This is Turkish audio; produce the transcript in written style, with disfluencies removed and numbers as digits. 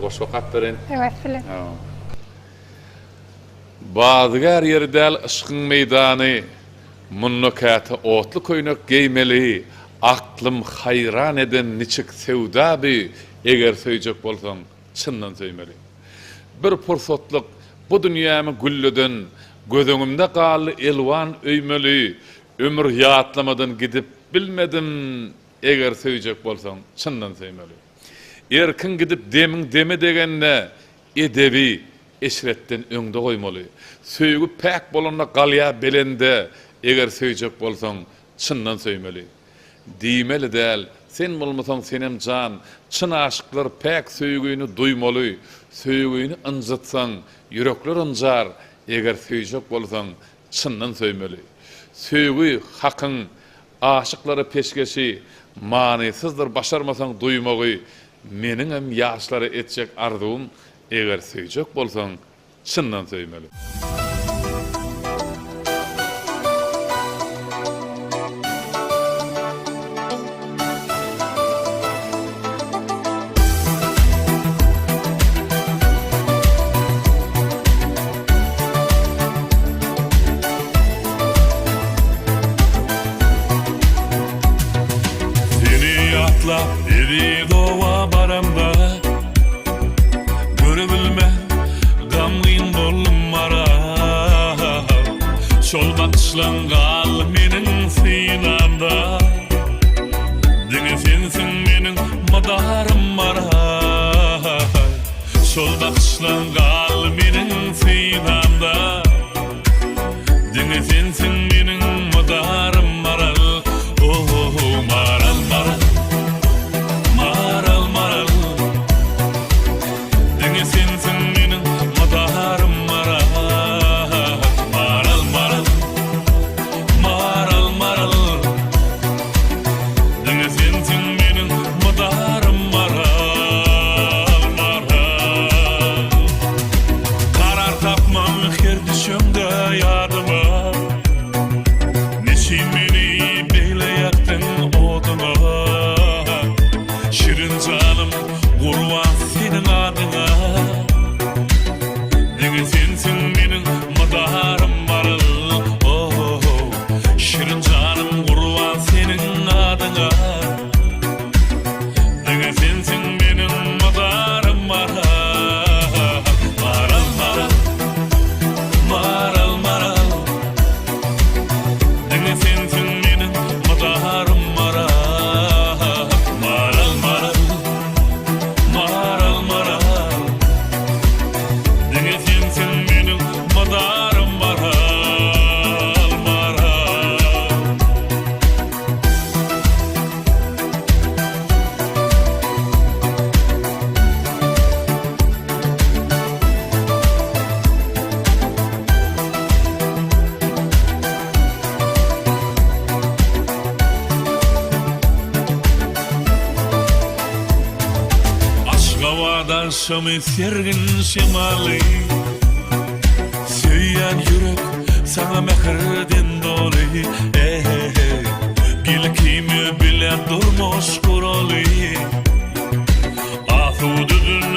boş vakat beren. Evet, bilen. Bazıgar yerdäl ışkın meydany, munnakata otlu koynak geymeli, aklım hayran eden niçik sevda bi, eger söýjek bolsaň, çyndan söýmeli. Bir pursatlyk bu dünýämi güllüden, gözüňimde galy elwan öýmeli, ömür ýatlamadan gidip bilmedim, eger söýjek bolsaň, çyndan söýmeli. Erkin gidip demin deme degende, edebi, eşretden öňde goýmaly. Söýgü päk bolanda galya belende, eger söýjek bolsaň, çyndan söýmeli. Diýmeli däl, sen bolmasaň senem jan, çyn aşyklar päk söýgüni duýmaly, söýgüni ynjatsaň, yürekler ynjar, eger söýjek bolsaň, çyndan söýmeli. Söýgü hakyň aşyklary peşkeşi manysyzdyr, başarmasaň duýmagy, meniň hem ýaşlary etjek arzum, eger söýjek bolsaň, çyndan söýmeli. Eri doğa baramda görebilme gamgyn bollum mara şol bakışlangal menin sinamda dine sensin menin madarım mara şol bakışlangal menin sinamda dine sensin menin madarım mara oh maral maral Şamı sergin şemali Söyyan yürek sana mehirden dolu Bil kimi bilen durmuş kuralı Ahudu